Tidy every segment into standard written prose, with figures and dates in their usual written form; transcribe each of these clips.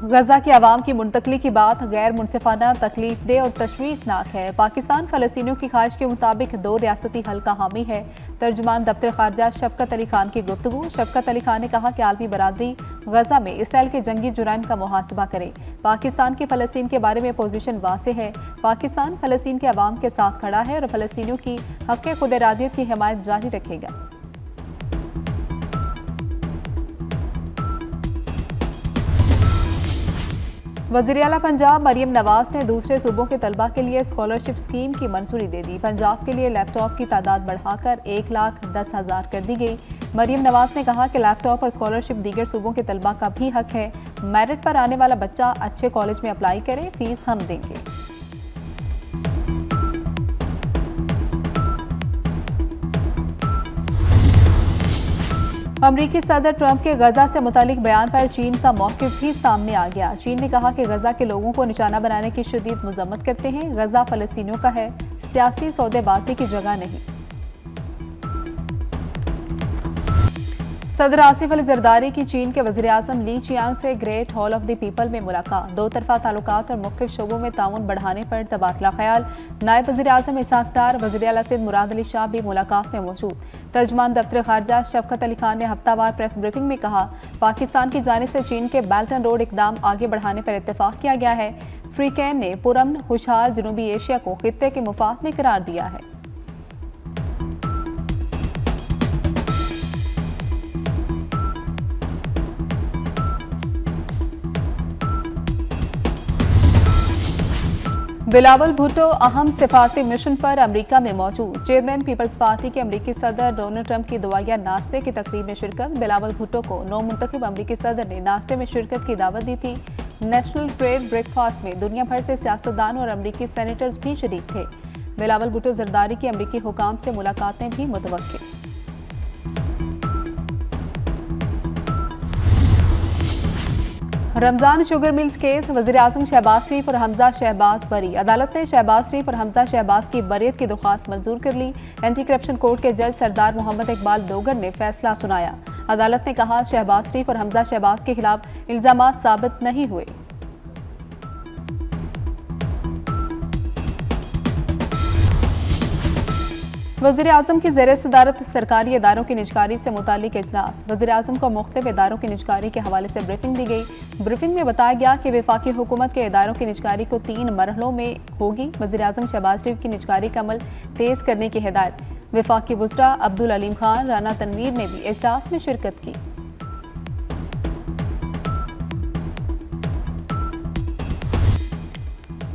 गजा की आवाम की मुंतकली की बात गैर मुनसिफाना, तकलीफ दे और तशवीशनाक है। पाकिस्तान फलस्तीनियों की ख्वाहिश के मुताबिक दो रियासती हल का हामी है। तर्जुमान दफ्तर खारजा शफकत अली खान की गुफ्तगू। शफकत अली खान ने कहा कि आलमी बरादरी गजा में इसराइल के जंगी जुराइम का मुहासबा करे। पाकिस्तान की फलस्तीन के बारे में पोजीशन वासे है। पाकिस्तान फलस्तीन के अवाम के साथ खड़ा है और फलस्तीनियों की हक खुद इरादियत की हिमायत जारी रखेगा। वज़ीर आला पंजाब मरियम नवाज ने दूसरे सूबों के तलबा के लिए स्कॉलरशिप स्कीम की मंजूरी दे दी। पंजाब के लिए लैपटॉप की तादाद बढ़ाकर 1,10,000 कर दी गई। मरियम नवाज ने कहा कि लैपटॉप और स्कॉलरशिप दीगर सूबों के तलबा का भी हक है। मेरिट पर आने वाला बच्चा अच्छे कॉलेज में अप्लाई करे, फीस हम देंगे। अमरीकी सदर ट्रंप के गजा से मुतालिक बयान पर चीन का मौक़िफ़ भी सामने आ गया। चीन ने कहा कि गजा के लोगों को निशाना बनाने की शदीद मज़म्मत करते हैं। गजा फ़लस्तीनियों का है, सियासी सौदेबाजी की जगह नहीं। सदर आसिफ अली जरदारी की चीन के वज़ीर आज़म ली चियांग से great hall of the people में मुलाकात। दो तरफा ताल्लुकात और मुख्तलिफ शोबों में ताउन बढ़ाने पर तबादला ख्याल। नायब वज़ीर आज़म इसहाक डार, वज़ीर आला सिंध मुराद अली शाह भी मुलाकात में मौजूद। तर्जुमान दफ्तर खारजा शफकत अली खान ने हफ्तावार प्रेस ब्रीफिंग में कहा, पाकिस्तान की जानिब से चीन के बेल्ट एंड रोड इकदाम आगे बढ़ाने पर इत्तेफाक किया गया है। फ्री कैन ने पुरअमन खुशहाल जनूबी एशिया को खित्ते के मुफाद में करार दिया है। बिलावल भुट्टो अहम सिफारती मिशन पर अमेरिका में मौजूद। चेयरमैन पीपल्स पार्टी के अमेरिकी सदर डोनाल्ड ट्रंप की दुआया नाश्ते की तकरीब में शिरकत। बिलावल भुट्टो को नौ मुंतखब अमेरिकी सदर ने नाश्ते में शिरकत की दावत दी थी। नेशनल ट्रेड ब्रेकफास्ट में दुनिया भर से सियासतदान और अमेरिकी सेनेटर्स भी शरीक थे। बिलावल भुट्टो जरदारी की अमेरिकी हुकाम से मुलाकातें भी मुतवक्किल। रमजान शुगर मिल्स केस, वज़ीर आज़म शहबाज शरीफ और हमजा शहबाज बरी। अदालत ने शहबाज शरीफ और हमजा शहबाज की बरियत की दरख्वास्त मंजूर कर ली। एंटी करप्शन कोर्ट के जज सरदार मोहम्मद इकबाल डोगर ने फैसला सुनाया। अदालत ने कहा, शहबाज शरीफ और हमजा शहबाज के खिलाफ इल्जामात साबित नहीं हुए। वज़ीर आज़म की ज़ेर सदारत सरकारी इदारों की निजकारी से मुतालिक इजलास। वज़ीर आज़म को मुख्तलिफ इदारों की निजकारी के हवाले से ब्रीफिंग दी गई। ब्रीफिंग में बताया गया कि वफाकी हुकूमत के इदारों की निजकारी को 3 मरहलों में होगी। वज़ीर आज़म शहबाज शरीफ की निजकारी का अमल तेज़ करने की हिदायत। वफाकी वज़रा अब्दुल अलीम खान, राना तनवीर ने भी इजलास में शिरकत की।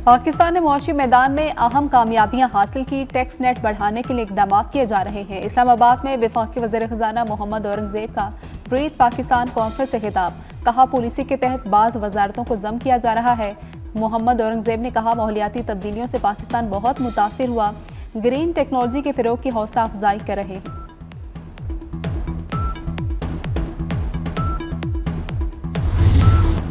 पाकिस्तान ने मुआशी मैदान में अहम कामयाबियां हासिल की। टैक्स नेट बढ़ाने के लिए इकदाम किए जा रहे हैं। इस्लामाबाद में वफाकी वज़ीर ख़ज़ाना मोहम्मद औरंगज़ेब का ब्रीथ पाकिस्तान कॉन्फ्रेंस से खिताब। कहा, पॉलिसी के तहत बाज़ वजारतों को ज़म किया जा रहा है। मोहम्मद औरंगज़ेब ने कहा, माहौलियाती तब्दीलियों से पाकिस्तान बहुत मुतासिर हुआ। ग्रीन टेक्नोलॉजी के फ़रोग़ की हौसला अफजाई कर रहे हैं।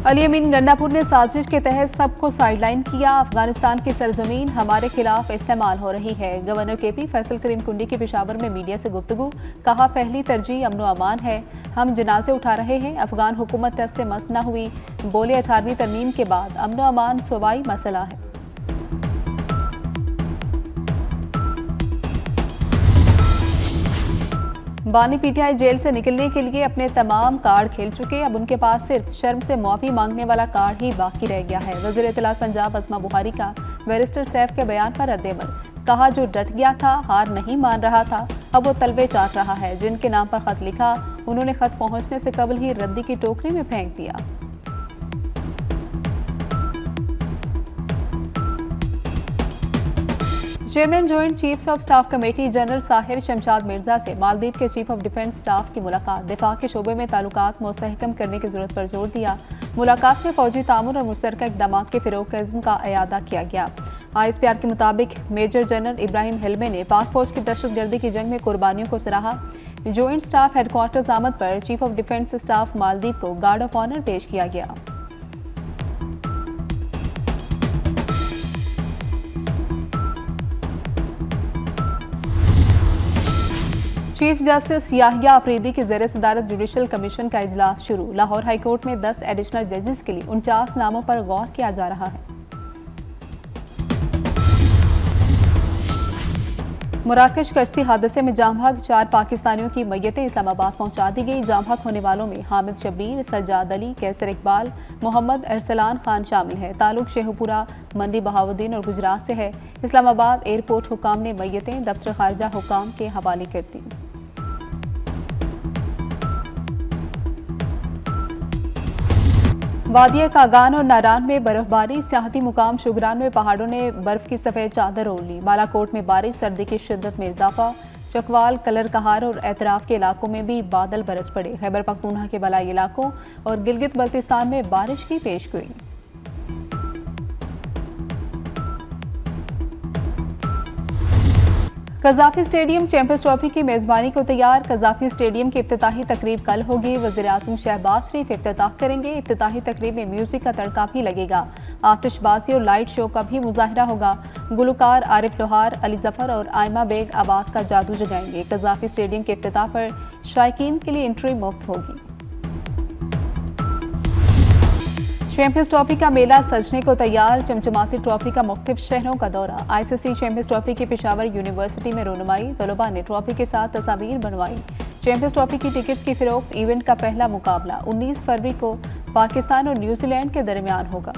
अली अमीन गंडापुर ने साजिश के तहत सबको साइडलाइन किया। अफगानिस्तान की सरजमीन हमारे खिलाफ इस्तेमाल हो रही है। गवर्नर केपी फैसल करीम कुंडी की पेशावर में मीडिया से गुफ्तगू। कहा, पहली तरजीह अमन व अमान है। हम जनाजे उठा रहे हैं। अफगान हुकूमत टस से मस न हुई। बोले, 18वीं तरमीम के बाद अमन व अमान सूबाई मसला है। बानी पीटीआई जेल से निकलने के लिए अपने तमाम कार्ड खेल चुके। अब उनके पास सिर्फ शर्म से मुआफी मांगने वाला कार्ड ही बाकी रह गया है। वज़ीर इत्तलात पंजाब अस्मा बुखारी का बैरिस्टर सैफ के बयान पर रद्द-ए-अमल। कहा, जो डट गया था, हार नहीं मान रहा था, अब वो तलबे चाट रहा है। जिनके नाम पर खत लिखा, उन्होंने खत पहुंचने से कबल ही रद्दी की टोकरी में फेंक दिया। Chairman joint chiefs of staff committee general Sahir Shamshad Mirza से मालदीव के चीफ ऑफ डिफेंस स्टाफ की मुलाकात। दिफा के शोबे में ताल्लुकात मुस्तहकम करने की जरूरत पर जोर दिया। मुलाकात में फौजी तामुन और मुश्तरका इक़दामात के फ़रोग़ का इज़्म का अयादा किया गया। ISPR के मुताबिक मेजर जनरल इब्राहिम हिलमे ने पाक फौज की दहशतगर्दी की जंग में कुर्बानियों को सराहा। जॉइंट स्टाफ हेडक्वार्टर्स आमद पर chief of defence staff Maldives को गार्ड ऑफ ऑनर पेश किया गया। चीफ जस्टिस याहिया अफरीदी की ज़ेर सदारत जुडिशल कमीशन का इजलास शुरू। लाहौर हाईकोर्ट में 10 एडिशनल जजेस के लिए 49 नामों पर गौर किया जा रहा है। मराकश कश्ती हादसे में जाम भाग 4 पाकिस्तानियों की मैयतें इस्लामाबाद पहुंचा दी गई। जाम भाग होने वालों में हामिद शब्बीर, सज्जाद अली, कैसर इकबाल, मोहम्मद अरसलान खान शामिल है। ताल्लुक शेखपुरा, मंडी बहाउद्दीन और गुजरात से है। इस्लामाबाद एयरपोर्ट हुकाम ने मैयतें दफ्तर खारजा हुकाम के हवाले कर दी। वादिया कागान और नारान में बर्फबारी। सियाहती मुकाम शुगरान में पहाड़ों ने बर्फ की सफेद चादर ओढ़ ली। बालाकोट में बारिश, सर्दी की शिद्दत में इजाफा। चकवाल, कलर कहार और एतराफ के इलाकों में भी बादल बरस पड़े। खैबर पख्तूनख्वा के बलाई इलाकों और गिलगित बल्तिस्तान में बारिश की पेशगोई। कज़ाफी स्टेडियम चैंपियंस ट्रॉफी की मेजबानी को तैयार। कज़ाफी स्टेडियम की इफ्तिताही तकरीब कल होगी। वज़ीर-ए-आज़म शहबाज शरीफ इफ्तिताह करेंगे। इफ्तिताही तकरीब में म्यूजिक का तड़का भी लगेगा। आतिशबाजी और लाइट शो का भी मुजाहिरा होगा। गुलकार आरिफ लोहार, अली जफर और आयमा बेग आवाज़ का जादू जगाएंगे। कज़ाफी स्टेडियम के इफ्तिताह पर शायकीन के लिए एंट्री मुफ्त होगी। चैंपियंस ट्रॉफी का मेला सजने को तैयार। चमचमाती ट्रॉफी का मुख्तलिफ शहरों का दौरा। आईसीसी चैंपियंस ट्रॉफी की पेशावर यूनिवर्सिटी में रोनुमाई। तलबा ने ट्रॉफी के साथ तस्वीर बनवाई। चैंपियंस ट्रॉफी की टिकट्स की फिरोख्त। इवेंट का पहला मुकाबला 19 फरवरी को पाकिस्तान और न्यूजीलैंड के दरमियान होगा।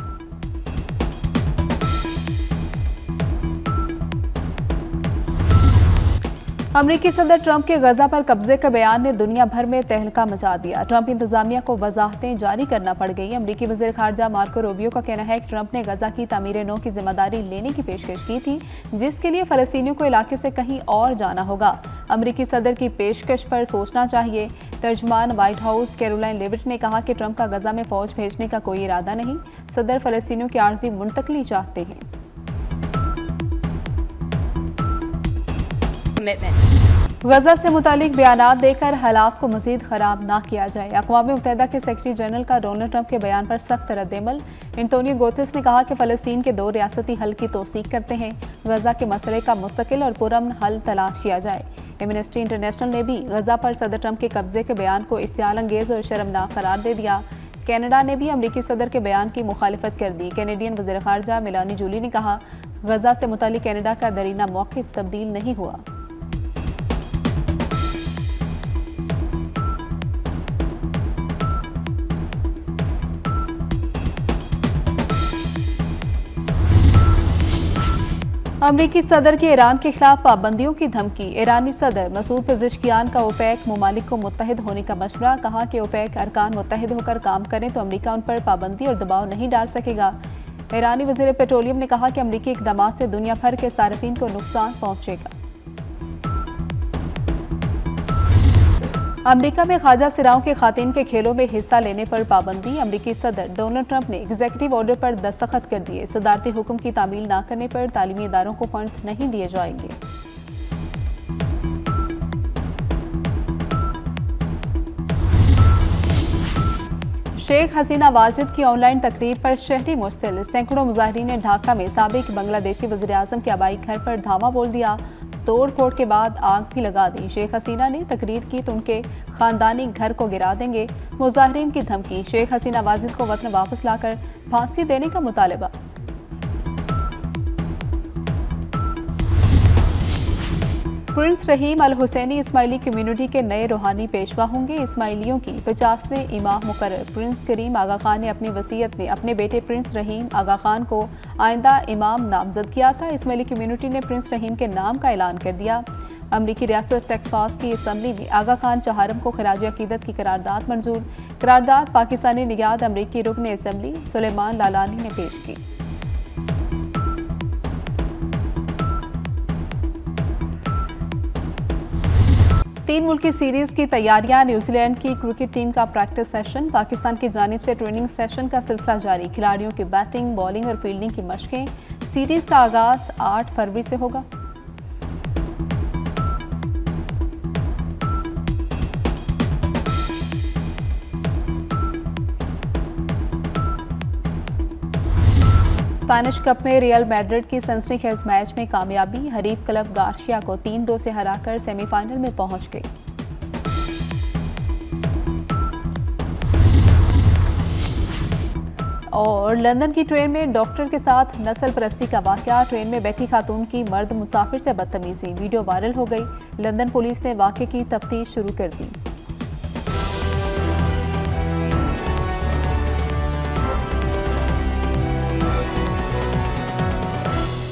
अमरीकी सदर ट्रंप के गजा पर कब्जे के बयान ने दुनिया भर में तहलका मचा दिया। ट्रंप इंतजामिया को वजाहतें जारी करना पड़ गई। अमरीकी वज़ीर ख़ारजा मार्को रूबियो का कहना है कि ट्रंप ने गजा की तामीर नौ की जिम्मेदारी लेने की पेशकश की थी, जिसके लिए फ़लस्तीनियों को इलाके से कहीं और जाना होगा। अमरीकी सदर की पेशकश पर सोचना चाहिए। तर्जमान व्हाइट हाउस कैरोलाइन लेविट ने कहा कि ट्रंप का गजा में फ़ौज भेजने का कोई इरादा नहीं। सदर फ़लस्तीनियों की आर्जी मुंतकली चाहते हैं। गजा से मुतालिक बयानात देकर हालात को मजीद खराब ना किया जाए। अक़वाम मुत्तहिदा के सेक्रेटरी जनरल का डोनाल्ड ट्रंप के बयान पर सख्त रद्द-ए-अमल। एंटोनियो गुतेरेस ने कहा कि फ़लस्तीन के 2 रियासती हल की तौसीक करते हैं। गजा के मसले का मुस्तकिल और पुरअमन हल तलाश किया जाए। एमनेस्टी इंटरनेशनल ने भी गजा पर सदर ट्रंप के कब्जे के बयान को इस्तेआल अंगेज और शर्मनाक करार दे दिया। कनाडा ने भी अमरीकी सदर के बयान की मुखालिफत कर दी। कैनेडियन वज़ीर ख़ारजा मेलानी जूली ने कहा, गजा से मुतालिक कनाडा का दरीना मौक़िफ़ तब्दील नहीं हुआ। अमरीकी सदर की ईरान के खिलाफ पाबंदियों की धमकी। ईरानी सदर मसूद पेज़ेश्कियान का ओपेक मुमालिक को मुत्तहिद होने का मशवरा। कहा कि ओपेक अरकान मुत्तहिद होकर काम करें तो अमरीका उन पर पाबंदी और दबाव नहीं डाल सकेगा। ईरानी वज़ीर पेट्रोलियम ने कहा कि अमरीकी इक़दामात से दुनिया भर के सार्फिन को नुकसान पहुंचेगा। अमरीका में ख्वाजा सिराओं के खातिन के खेलों में हिस्सा लेने पर पाबंदी। अमरीकी सदर डोनाल्ड ट्रंप ने एग्जीक्यूटिव ऑर्डर पर दस्तखत कर दिए। सदारती हुक्म की तामील न करने पर तालीमी इदारों को फंड्स नहीं दिए जाएंगे। शेख हसीना वाजिद की ऑनलाइन तकरीर पर शहरी मुश्तिल। सैकड़ों मुजाहिरीन ने ढाका में साबिक बांग्लादेशी वज़ीर-ए-आज़म के आबाई घर पर धावा बोल दिया। तोड़ फोड़ के बाद आग भी लगा दी। शेख हसीना ने तकरीर की तो उनके खानदानी घर को गिरा देंगे। मुजाहिरीन की धमकी। शेख हसीना वाजिद को वतन वापस लाकर फांसी देने का मुतालबा। प्रिंस रहीम अल हुसैनी इस्माइली कम्युनिटी के नए रूहानी पेशवा होंगे। इस्माइलियों की 50वें इमाम मुकर्रर प्रिंस करीम आगा खान ने अपनी वसीयत में अपने बेटे प्रिंस रहीम आगा खान को आइंदा इमाम नामजद किया था। इस्माइली कम्युनिटी ने प्रिंस रहीम के नाम का ऐलान कर दिया। अमरीकी रियासत टेक्सास की असम्बली में आगा खान चहारम को खराज अकीदत की करारदाद मंजूर। करारदाद पाकिस्तानी निगाद अमरीकी रुकन असम्बली सुलेमान लालानी ने पेश की। तीन मुल्की सीरीज की तैयारियां। न्यूजीलैंड की क्रिकेट टीम का प्रैक्टिस सेशन। पाकिस्तान की जानिब से ट्रेनिंग सेशन का सिलसिला जारी। खिलाड़ियों की बैटिंग, बॉलिंग और फील्डिंग की मशकें। सीरीज का आगाज 8 फरवरी से होगा। स्पेनिश कप में रियल मैड्रिड की सनसनीखेज मैच में कामयाबी। हरीफ क्लब गार्शिया को 3-2 से हराकर सेमीफाइनल में पहुंच गई। और लंदन की ट्रेन में डॉक्टर के साथ नस्ल परस्ती का वाकया, ट्रेन में बैठी खातून की मर्द मुसाफिर से बदतमीजी, वीडियो वायरल हो गई। लंदन पुलिस ने वाकये की तफ्तीश शुरू कर दी।